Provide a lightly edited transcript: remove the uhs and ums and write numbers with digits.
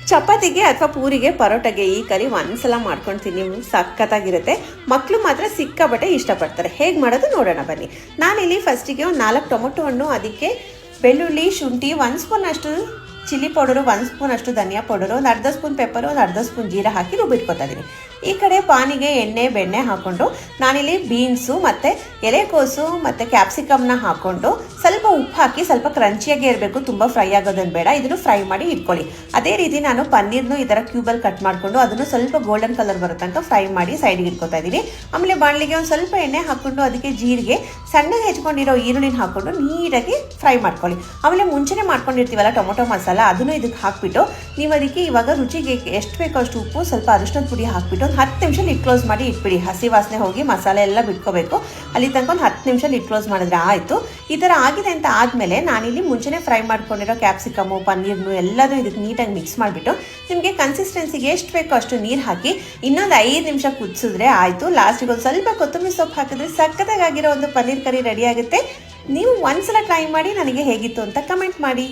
ಚಪಾತಿಗೆ ಅಥವಾ ಪೂರಿಗೆ ಪರೋಟಗೆ ಈ ಕರಿ ಒಂದ್ಸಲ ಮಾಡ್ಕೊಂಡು ತಿನ್ನಿ, ಸಖತ್ತಾಗಿರುತ್ತೆ. ಮಕ್ಕಳು ಮಾತ್ರ ಸಿಕ್ಕಾಪಟ್ಟೆ ಇಷ್ಟಪಡ್ತಾರೆ. ಹೇಗೆ ಮಾಡೋದು ನೋಡೋಣ ಬನ್ನಿ. ನಾನಿಲ್ಲಿ ಫಸ್ಟಿಗೆ ಒಂದು 4 ಟೊಮೊಟೊ ಹಣ್ಣು, ಅದಕ್ಕೆ ಬೆಳ್ಳುಳ್ಳಿ, ಶುಂಠಿ, 1 ಸ್ಪೂನ್ ಅಷ್ಟು ಚಿಲ್ಲಿ ಪೌಡರು, 1 ಸ್ಪೂನ್ ಅಷ್ಟು ಧನಿಯಾ ಪೌಡರು, ಒಂದು ಅರ್ಧ ಸ್ಪೂನ್ ಪೆಪ್ಪರು, ಒಂದು ಅರ್ಧ ಸ್ಪೂನ್ ಜೀರಾ ಹಾಕಿ ರುಬ್ಬಿಟ್ಕೊತಾ ಇದ್ದೀನಿ. ಈ ಕಡೆ ಪಾನಿಗೆ ಎಣ್ಣೆ ಬೆಣ್ಣೆ ಹಾಕ್ಕೊಂಡು ನಾನಿಲ್ಲಿ ಬೀನ್ಸು ಮತ್ತು ಎಲೆಕೋಸು ಮತ್ತು ಕ್ಯಾಪ್ಸಿಕಮ್ನ ಹಾಕ್ಕೊಂಡು ಸ್ವಲ್ಪ ಉಪ್ಪು ಹಾಕಿ ಸ್ವಲ್ಪ ಕ್ರಂಚಿಯಾಗಿ ಇರಬೇಕು, ತುಂಬ ಫ್ರೈ ಆಗೋದನ್ನು ಬೇಡ. ಇದನ್ನು ಫ್ರೈ ಮಾಡಿ ಇಟ್ಕೊಳ್ಳಿ. ಅದೇ ರೀತಿ ನಾನು ಪನ್ನೀರ್ನು ಈ ಥರ ಕ್ಯೂಬಲ್ಲಿ ಕಟ್ ಮಾಡಿಕೊಂಡು ಅದನ್ನು ಸ್ವಲ್ಪ ಗೋಲ್ಡನ್ ಕಲರ್ ಬರೋ ತನಕ ಫ್ರೈ ಮಾಡಿ ಸೈಡಿಗೆ ಇಟ್ಕೊತಾ ಇದ್ದೀನಿ. ಆಮೇಲೆ ಬಾಣಲಿಗೆ ಒಂದು ಸ್ವಲ್ಪ ಎಣ್ಣೆ ಹಾಕ್ಕೊಂಡು ಅದಕ್ಕೆ ಜೀರಿಗೆ, ಸಣ್ಣಗೆ ಹೆಚ್ಕೊಂಡಿರೋ ಈರುಳ್ಳಿನ ಹಾಕ್ಕೊಂಡು ನೀಟಾಗಿ ಫ್ರೈ ಮಾಡ್ಕೊಳ್ಳಿ. ಆಮೇಲೆ ಮುಂಚೆನೇ ಮಾಡ್ಕೊಂಡಿರ್ತೀವಲ್ಲ ಟೊಮೊಟೊ ಮಸಾಲ, ಅದನ್ನು ಇದಕ್ಕೆ ಹಾಕ್ಬಿಟ್ಟು ನೀವು ಅದಕ್ಕೆ ಇವಾಗ ರುಚಿಗೆ ಎಷ್ಟು ಬೇಕೋ ಅಷ್ಟು ಉಪ್ಪು, ಸ್ವಲ್ಪ ಅರಿಶಿಣದ ಪುಡಿ ಹಾಕ್ಬಿಟ್ಟು ಒಂದು 10 ನಿಮಿಷ ಲಿಡ್ ಕ್ಲೋಸ್ ಮಾಡಿ ಇಟ್ಬಿಡಿ. ಹಸಿ ವಾಸನೆ ಹೋಗಿ ಮಸಾಲೆ ಎಲ್ಲ ಬಿಟ್ಕೋಬೇಕು. ಅಲ್ಲಿ ತನಕ ಒಂದು 10 ನಿಮಿಷ ಲಿಡ್ ಕ್ಲೋಸ್ ಮಾಡಿದ್ರೆ ಆಯಿತು. ಈ ಥರ ಆಗಿದೆ ಅಂತ ಆದಮೇಲೆ ನಾನಿಲ್ಲಿ ಮುಂಚೆನೇ ಫ್ರೈ ಮಾಡ್ಕೊಂಡಿರೋ ಕ್ಯಾಪ್ಸಿಕಮು, ಪನ್ನೀರ್ನು ಎಲ್ಲದೂ ಇದಕ್ಕೆ ನೀಟಾಗಿ ಮಿಕ್ಸ್ ಮಾಡಿಬಿಟ್ಟು ನಿಮಗೆ ಕನ್ಸಿಸ್ಟೆನ್ಸಿಗೆ ಎಷ್ಟು ಬೇಕೋ ಅಷ್ಟು ನೀರು ಹಾಕಿ ಇನ್ನೊಂದು 5 ನಿಮಿಷ ಕುದಿಸಿದ್ರೆ ಆಯಿತು. ಲಾಸ್ಟಿಗೆ ಒಂದು ಸ್ವಲ್ಪ ಕೊತ್ತಂಬರಿ ಸೊಪ್ಪು ಹಾಕಿದ್ರೆ ಸಖತ್ತಾಗಿರೋ ಒಂದು ಪನ್ನೀರ್ ಕರಿ ರೆಡಿ ಆಗುತ್ತೆ. ನೀವು ಒಂದ್ಸಲ ಟ್ರೈ ಮಾಡಿ ನನಗೆ ಹೇಗಿತ್ತು ಅಂತ ಕಮೆಂಟ್ ಮಾಡಿ.